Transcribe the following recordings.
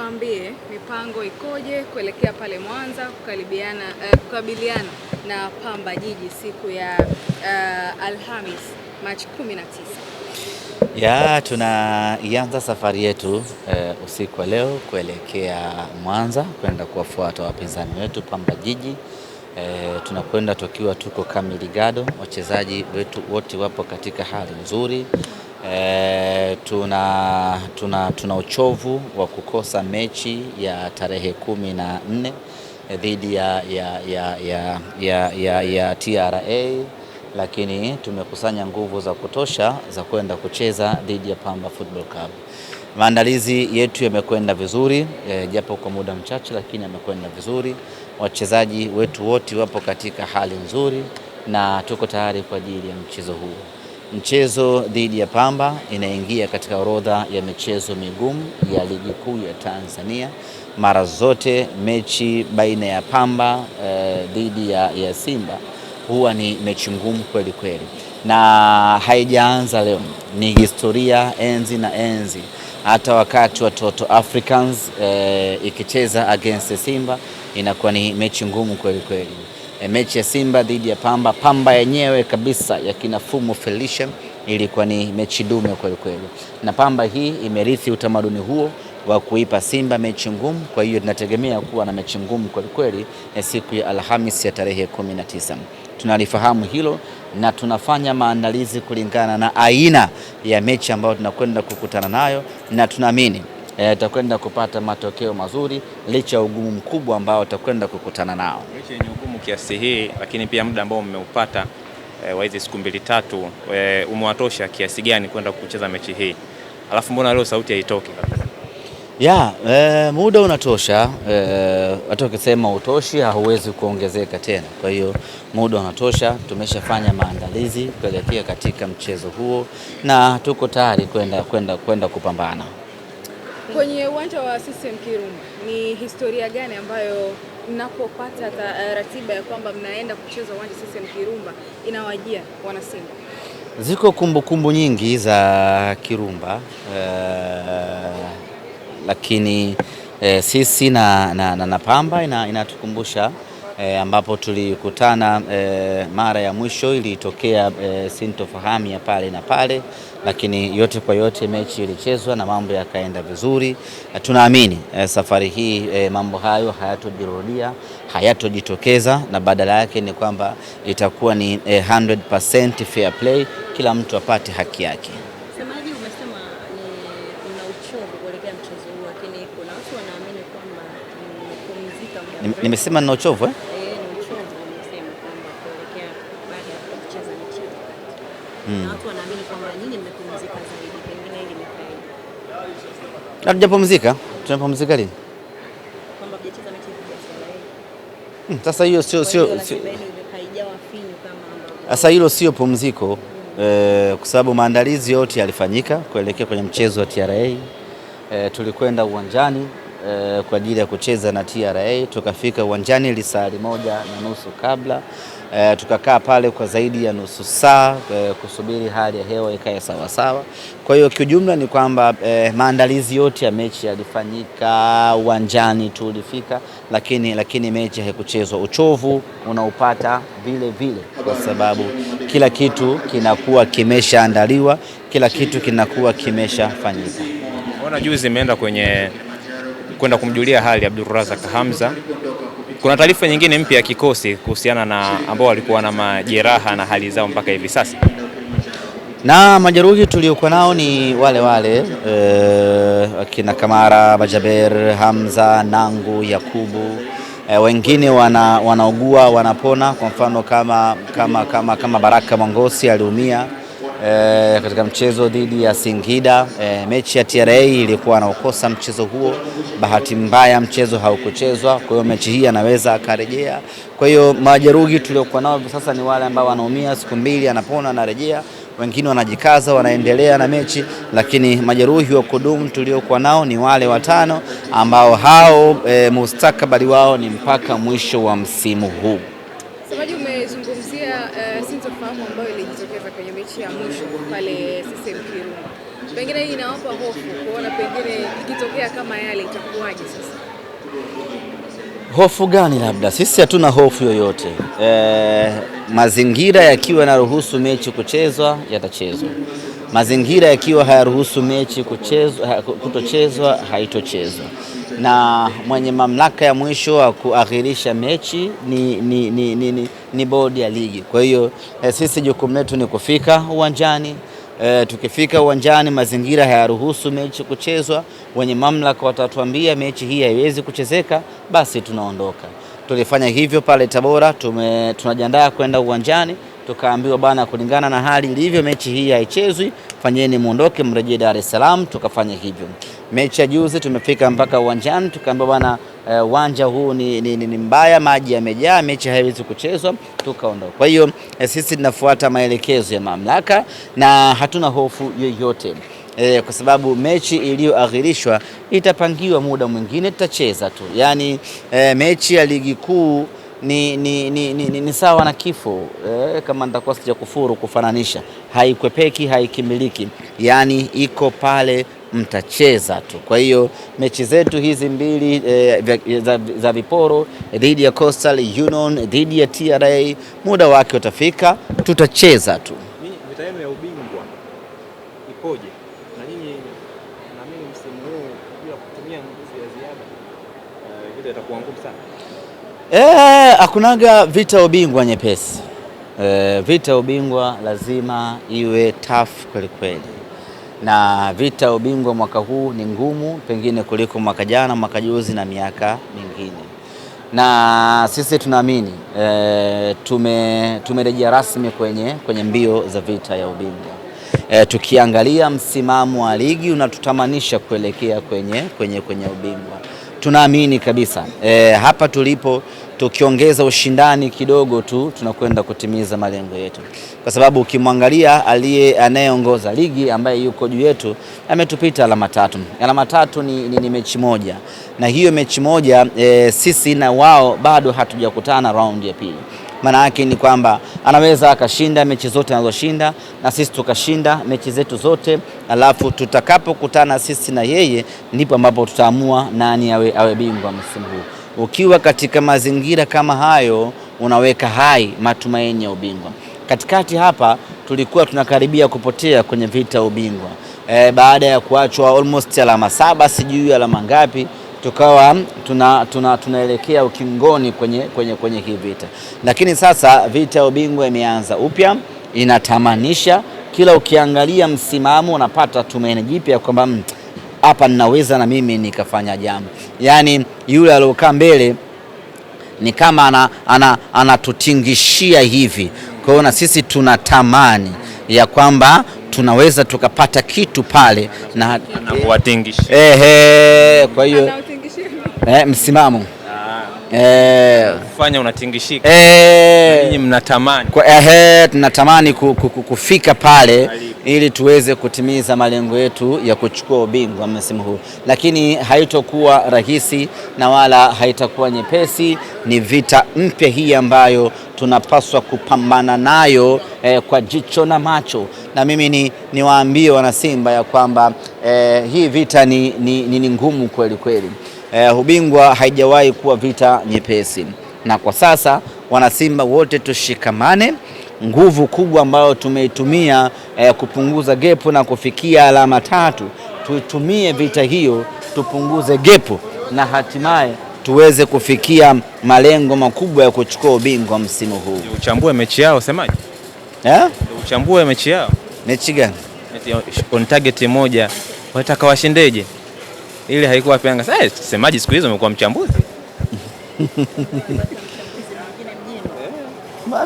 tuambie mipango ikoje kuelekea pale Mwanza kukabiliana na Pamba Jiji siku ya Alhamis Machi 19. Tunaianza safari yetu usiku wa leo kuelekea Mwanza kwenda kuwafuata wapinzani wetu Pamba Jiji. Tunakwenda tukiwa tuko kamili gado, wachezaji wetu wote wapo katika hali nzuri. Tuna uchovu wa kukosa mechi ya tarehe 14 dhidi ya TRA, lakini tumekusanya nguvu za kutosha za kwenda kucheza dhidi ya Pamba Football Club. Maandalizi yetu yamekwenda vizuri, japo kwa muda mchache, lakini yamekwenda vizuri. Wachezaji wetu wote wapo katika hali nzuri na tuko tayari kwa ajili ya mchezo huu. Mchezo dhidi ya Pamba inaingia katika orodha ya michezo migumu ya ligi kuu ya Tanzania. Mara zote mechi baina ya Pamba dhidi ya Simba huwa ni mechi ngumu kweli kweli, na haijaanza leo, ni historia enzi na enzi. Hata wakati wa Toto Africans ikicheza against Simba inakuwa ni mechi ngumu kweli kweli. Mechi ya Simba dhidi ya Pamba yenyewe kabisa ya kina Fumo Felician ilikuwa ni mechi dume kweli kweli, na Pamba hii imerithi utamaduni huo wa kuipa Simba mechi ngumu. Kwa hiyo tunategemea kuwa na mechi ngumu kweli kweli siku ya Alhamisi ya tarehe 19. Tunalifahamu hilo na tunafanya maandalizi kulingana na aina ya mechi ambayo tunakwenda kukutana nayo, na tunaamini tutakwenda kupata matokeo mazuri licha ya ugumu mkubwa ambao tutakwenda kukutana nao. Mechi yenye ugumu kiasi hii, lakini pia muda ambao mmeupata wa hizi siku 2-3 umewatosha kiasi gani kwenda kucheza mechi hii? Alafu mbona leo sauti haitoki kabisa? Muda unatosha. Hata ukisema utoshi hauwezi kuongezeka tena. Kwa hiyo muda unatosha, tumeshafanya maandalizi kuelekea katika mchezo huo na tuko tayari kwenda kupambana. Kwenye uwanja wa CCM Kirumba, ni historia gani ambayo mnapopata ratiba ya kwamba mnaenda kucheza uwanja CCM Kirumba inawajia wana Simba? Ziko kumbukumbu nyingi za Kirumba, lakini sisi na Pamba inatukumbusha ambapo tulikutana mara ya mwisho ilitokea sintofahamu ya pale na pale, lakini yote kwa yote mechi ilichezwa na mambo yakaenda vizuri. Tunaamini safari hii mambo hayo hayatojirudia, hayatojitokeza, na badala yake ni kwamba itakuwa ni 100% fair play, kila mtu apate haki yake. Semaji, umesema una uchovu kuelekea mchezo huu, lakini kuna watu wanaamini kwamba mmepumzika muda. Nimesema nina uchovu Ni uchovu, umesema kwamba kuelekea baada ya kucheza mechi. Na watu wanaamini kwamba nyinyi mmepumzika zaidi, pengine hili mkae. Hatujapumzika, tunapumzika lini? Kwamba mjacheza mechi ya TRA. Sasa hiyo sio haijawa finyu kama ambavyo. Sasa hilo sio pumziko, kwa sababu maandalizi yote yalifanyika kuelekea kwenye mchezo wa TRA. Tulikwenda uwanjani kwa ajili ya kucheza na TRA, tukafika uwanjani lisaa 1:30 kabla. Tukakaa pale kwa zaidi ya nusu saa kusubiri hali ya hewa ikae sawa sawa. Kwa hiyo kiujumla ni kwamba maandalizi yote ya mechi yalifanyika, uwanjani tulifika, lakini mechi haikuchezwa. Uchovu unaupata vile vile kwa sababu kila kitu kinakuwa kimeshaandaliwa, kila kitu kinakuwa kimeshafanyika. Ona juzi imeenda kwenda kumjulia hali Abdulrazak Hamza. Kuna taarifa nyingine mpya ya kikosi kuhusiana na ambao walikuwa na majeraha na hali zao mpaka hivi sasa? Na majeruhi tuliokuwa nao ni wale akina Kamara, Bajaber, Hamza, Nangu, Yakubu. Wengine wanaugua wanapona, kwa mfano kama Baraka Mwangosi aliumia katika mchezo dhidi ya Singida. Mechi ya TRA ilikuwa anaokosa mchezo huo, bahati mbaya mchezo haukuchezwa, kwa hiyo mechi hii anaweza akarejea. Kwa hiyo majeruhi tuliokuwa nao sasa ni wale ambao wanaumia, siku 2 anapona anarejea. Wengine wanajikaza wanaendelea na mechi, lakini majeruhi wa kudumu tuliokuwa nao ni wale 5 ambao hao mustakabali wao ni mpaka mwisho wa msimu huu. Semaji, umezungumzia sintofahamu ambayo ilijitokeza kwenye mechi ya mwisho pale CCM Kirumba. Pengine hii inawapa hofu kuona pengine ikitokea kama yale itakuwaje sasa? Hofu gani? Labda sisi hatuna hofu yoyote. Mazingira yakiwa yanaruhusu mechi kuchezwa yatachezwa. Mazingira yakiwa hayaruhusu mechi kutochezwa haitochezwa, na mwenye mamlaka ya mwisho wa kuakhirisha mechi ni bodi ya ligi. Kwa hiyo sisi jukumu letu ni kufika uwanjani. Tukifika uwanjani mazingira hayaruhusu mechi kuchezwa, wenye mamlaka watatuambia mechi hii haiwezi kuchezeka, basi tunaondoka. Tulifanya hivyo pale Tabora, tunajiandaa kwenda uwanjani, tukaambiwa bana, kulingana na hali ilivyo mechi hii haichezwi, fanyeni muondoke mrejee Dar es Salaam. Tukafanya hivyo. Mechi ya juzi tumefika mpaka uwanjani, tukaambiwa bana, uwanja huu ni mbaya, maji yamejaa, mechi haiwezi kuchezwa, tukaondoka. Kwa hiyo sisi tunafuata maelekezo ya mamlaka na hatuna hofu yoyote. Kwa sababu mechi iliyoakhirishwa itapangiwa muda mwingine, tutacheza tu. Yaani mechi ya ligi kuu ni sawa na kifo, kama nitakuwa sijakufuru kufananisha, haikwepeki, haikimiliki, yaani iko pale, mtacheza tu. Kwa hiyo mechi zetu hizi mbili za viporo dhidi ya Coastal Union, dhidi ya TRA, muda wake utafika, tutacheza tu. Vita yenu ya ubingwa ipoje? Na nyinyi naamini msimu huu bila kutumia nguvu ya ziada vita itakuwa ngumu sana. Hakunaga vita ya ubingwa nyepesi. Vita ya ubingwa lazima iwe tough kweli kweli, na vita ya ubingwa mwaka huu ni ngumu pengine kuliko mwaka jana, mwaka juzi na miaka mingine, na sisi tunaamini tumerejea rasmi kwenye mbio za vita ya ubingwa. Tukiangalia msimamo wa ligi unatutamanisha kuelekea kwenye ubingwa. Tunaamini kabisa hapa tulipo, tukiongeza ushindani kidogo tu tunakwenda kutimiza malengo yetu, kwa sababu ukimwangalia anayeongoza ligi ambaye yuko juu yetu ametupita alama 3. Alama 3 ni mechi moja, na hiyo mechi moja sisi na wao bado hatujakutana round ya pili. Maana yake ni kwamba anaweza akashinda mechi zote anazoshinda na sisi tukashinda mechi zetu zote, alafu tutakapokutana sisi na yeye ndipo ambapo tutaamua nani awe bingwa msimu huu. Ukiwa katika mazingira kama hayo, unaweka hai matumaini ya ubingwa. Katikati hapa tulikuwa tunakaribia kupotea kwenye vita ya ubingwa baada ya kuachwa almost alama 7, sijui alama ngapi, tukawa tunaelekea ukingoni kwenye hii vita. Lakini sasa vita ya ubingwa imeanza upya, inatamanisha. Kila ukiangalia msimamo unapata tumaini jipya kwamba hapa ninaweza na mimi nikafanya jambo. Yaani yule aliyokaa mbele ni kama anatutingishia hivi. Kwa hiyo na sisi tunatamani ya kwamba tunaweza tukapata kitu pale na kuwatingishia. Kwa hiyo msimamo kufanya unatingishika. Nyinyi mnatamani tunatamani kufika pale ili tuweze kutimiza malengo yetu ya kuchukua ubingwa msimu huu, lakini haitokuwa rahisi na wala haitakuwa nyepesi. Ni vita mpya hii ambayo tunapaswa kupambana nayo kwa jicho na macho, na mimi niwaambie wana Simba ya kwamba hii vita ni ngumu kweli kweli. Ubingwa haijawahi kuwa vita nyepesi, na kwa sasa wana Simba wote tushikamane. Nguvu kubwa ambayo tumeitumia kupunguza gepu na kufikia alama 3, tuitumie vita hiyo tupunguze gepu na hatimaye tuweze kufikia malengo makubwa ya kuchukua ubingwa msimu huu. Uchambue mechi yao, semaje? Uchambue mechi yao. Mechi gani? On target moja wataka washindeje? Ili haikuwa penga. Sasa semaji siku hizo umekuwa mchambuzi.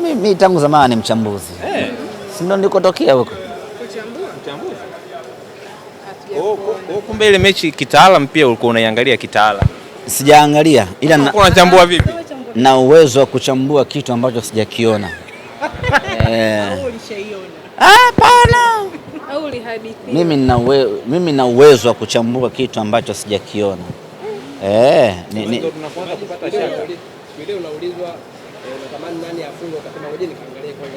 Mimi tangu zamani mchambuzi. Si ndo nilikotokea huko. Mchambuzi. Kumbe ile mechi kitaalamu pia ulikuwa unaiangalia kitaalamu. Sijaangalia ila unachambua vipi? Na uwezo wa kuchambua kitu ambacho sijakiona. Hapana. Mimi na uwezo wa kuchambua kitu ambacho sijakiona. Ndio tunaanza kupata shaka. Leo unaulizwa Unatamani nani afungwe ukasema ngoja nikaangalie kwanza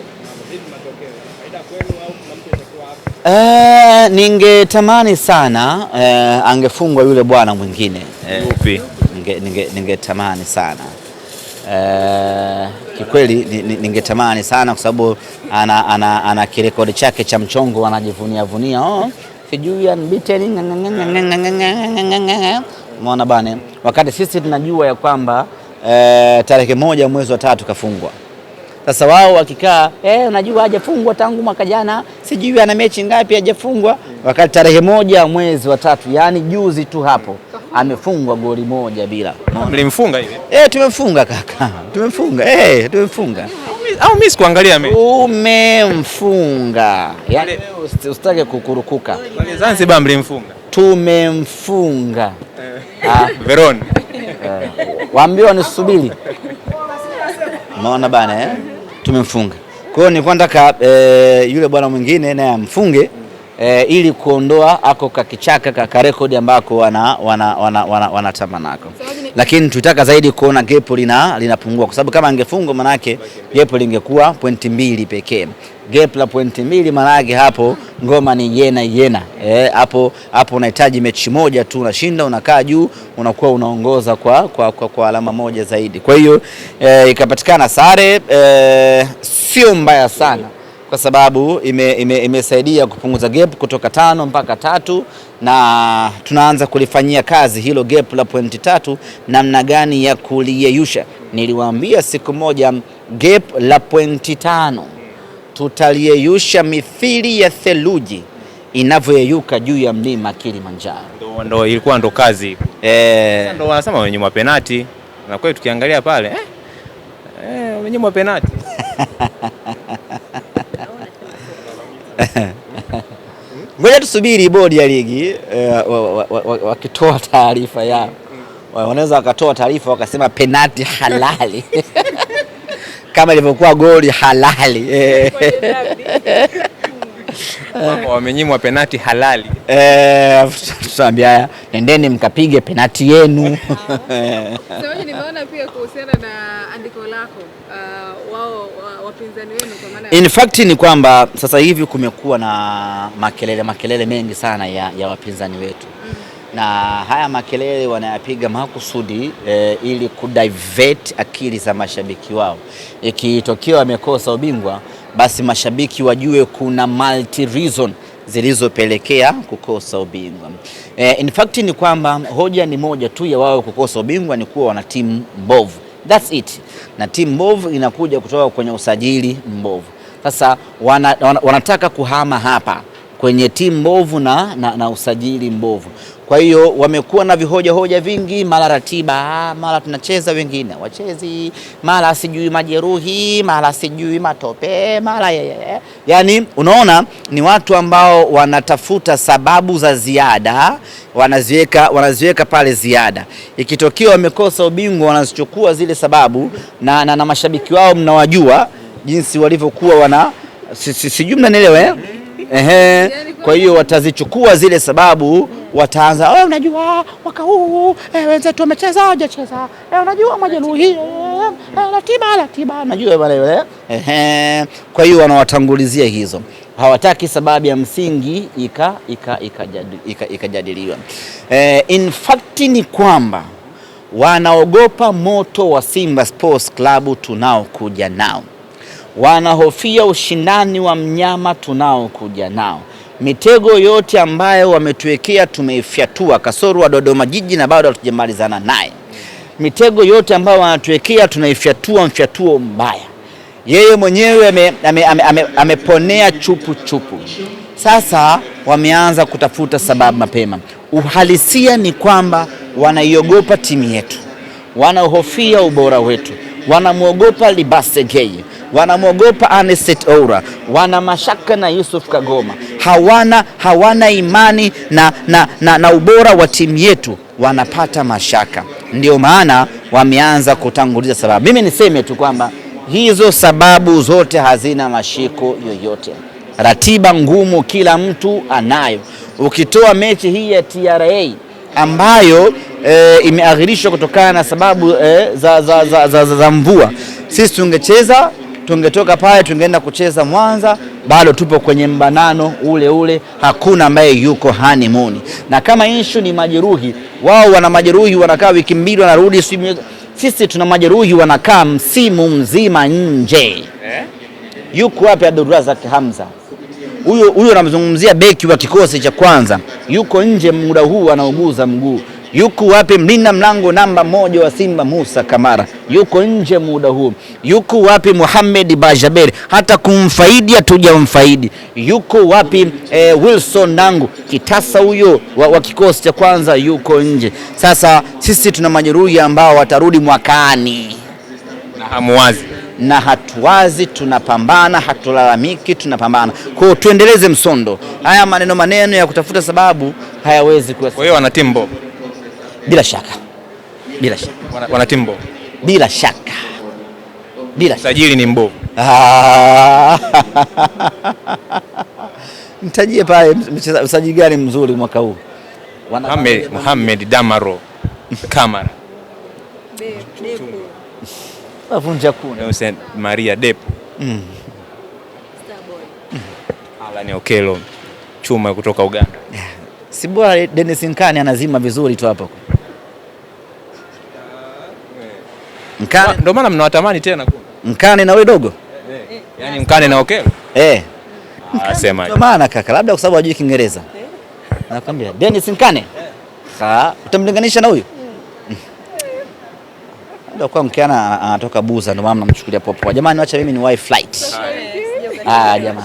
vipi matokeo? Faida kwenu au kuna mtu atakuwa hapo? Ningetamani sana angefungwa yule bwana mwingine. Upi? Ningetamani sana. Kikweli ningetamani sana kwa sababu ana kirekodi chake cha mchongo, anajivunia sijui unbeaten. Umeona bana, wakati sisi tunajua ya kwamba tarehe 1 mwezi wa 3 kafungwa. Sasa wao wakikaa unajua hajafungwa tangu mwaka jana, sijui ana mechi ngapi hajafungwa, wakati tarehe 1 mwezi wa 3, yani juzi tu hapo amefungwa goli 1 bila. Mlimfunga ile? Tumemfunga kaka. Tumemfunga. Tumemfunga. Au mimi sikuangalia mechi. Umemfunga. Yaani usitake kukurukuka. Wale Zanzibar mlimfunga. Tumemfunga. Veron. Waambiwa nisubiri. Unaona bana tumemfunga. Kwa hiyo nilikuwa nataka yule bwana mwingine naye amfunge ili kuondoa ako kakichaka ka rekodi ambako wanatamanako. Lakini tutaka zaidi kuona gap linapungua kwa sababu kama angefungwa manake gap lingekuwa pointi 2 pekee. Gap la pointi 2 manake hapo ngoma ni yena. Hapo unahitaji mechi moja tu unashinda, unakaa juu, unakuwa unaongoza kwa alama moja zaidi. Kwa hiyo ikapatikana sare, sio mbaya sana kwa sababu imesaidia kupunguza gap kutoka 5 mpaka 3, na tunaanza kulifanyia kazi hilo gap la pointi 3 namna gani ya kuliyeyusha. Niliwaambia siku moja gap la pointi 5 tutaliyeyusha mithili ya theluji inavyoyeyuka juu ya mlima Kilimanjaro. Ndo ilikuwa ndo kazi. Ndo wanasema wamenyimwa penalti. Na kweli tukiangalia pale wamenyimwa penalti. Ngoja tusubiri bodi ya ligi wakitoa taarifa yao. Wanaweza wakatoa taarifa wakasema penalti halali. Kama ilivyokuwa goli halali. Wamenyimwa penalti halali. Tutaambia nendeni mkapige penalti yenu. Sasa nimeona pia kuhusiana na andiko lako wao wapinzani wenu kwa maana in fact ni kwamba sasa hivi kumekuwa na makelele mengi sana ya wapinzani wetu. Na haya makelele wanayapiga makusudi ili kudivert akili za mashabiki wao. Ikitokea wamekosa ubingwa basi mashabiki wajue kuna multi reason zilizopelekea kukosa ubingwa. In fact ni kwamba hoja ni moja tu ya wao kukosa ubingwa, ni kuwa wana timu mbovu. That's it. Na timu mbovu inakuja kutoka kwenye usajili mbovu. Sasa wanataka kuhama hapa kwenye timu mbovu na usajili mbovu. Kwa hiyo wamekuwa na hoja vingi, mara ratiba, mara tunacheza wengine wachezi, mara sijui majeruhi, mara sijui matope, mara yani unaona ni watu ambao wanatafuta sababu za ziada, wanaziweka pale ziada. Ikitokea wamekosa ubingwa wanazichukua zile sababu na mashabiki wao mnawajua jinsi walivyokuwa sijui mnanielewa kwa hiyo watazichukua zile sababu, wataanza unajua mwaka huu wenzetu wamecheza hajacheza, unajua majeruhi, ratiba unajua wale kwa hiyo wanawatangulizia hizo, hawataki sababu ya msingi ikajadiliwa. In fact ni kwamba wanaogopa moto wa Simba Sports Club tunaokuja nao, wanahofia ushindani wa mnyama tunaokuja nao. Mitego yote ambayo wametuwekea tumeifyatua, kasoro wa Dodoma Jiji na bado hatujamalizana naye. Mitego yote ambayo wanatuwekea tunaifyatua mfyatuo mbaya. Yeye mwenyewe ameponea chupu. Sasa wameanza kutafuta sababu mapema. Uhalisia ni kwamba wanaiogopa timu yetu, wanahofia ubora wetu, wanamwogopa Libase Geye, wanamwogopa Anicet Oura, wana mashaka na Yusuf Kagoma, hawana imani na ubora wa timu yetu, wanapata mashaka. Ndio maana wameanza kutanguliza sababu. Mimi niseme tu kwamba hizo sababu zote hazina mashiko yoyote. Ratiba ngumu kila mtu anayo. Ukitoa mechi hii ya TRA ambayo imeahirishwa kutokana na sababu za mvua. Sisi tungecheza, tungetoka pale, tungeenda kucheza Mwanza, bado tupo kwenye mbanano ule ule, hakuna ambaye yuko honeymoon. Na kama issue ni majeruhi, wao wana majeruhi wanakaa wiki mbili wanarudi. Sisi tuna majeruhi wanakaa msimu mzima nje. Yuko wapi Abdulrazak Hamza? Huyo anamzungumzia beki wa kikosi cha kwanza, yuko nje muda huu anauguza mguu. Yuko wapi mlinda mlango namba 1 wa Simba Musa Kamara? Yuko nje muda huu. Yuko wapi Mohamed Bajaber? Hata kumfaidi hatujamfaidi. Yuko wapi Wilson Nangu kitasa huyo wa kikosi cha kwanza? Yuko nje. Sasa sisi tuna majeruhi ambao watarudi mwakani na hamuwazi na hatuwazi, tunapambana, hatulalamiki, tunapambana. Kwa hiyo tuendeleze msondo. Haya maneno ya kutafuta sababu hayawezi kuwa. Kwa hiyo wana timu mbovu. Bila shaka. Bila shaka. Wana timu mbovu. Bila shaka. Bila shaka. Sajili ni mbovu. Mtajie pale msajili gani mzuri mwaka huu? Mohamed Damaro Kamara. Wavunja kuna. Maria Depo. Alan Okelo chuma kutoka Uganda. Si bora Dennis Nkane anazima vizuri tu hapo. Nkane ndio maana mnawatamani tena kuna. Nkane na wewe dogo? Yaani Nkane na Okelo? Sema. Ndio maana kaka, labda kwa sababu hajui Kiingereza. Nakwambia Dennis Nkane. Utamlinganisha na huyu? Ndio kwa mkiana anatoka Buza, ndio maana namchukulia popo. Jamani, acha mimi ni wife flight. Jamani.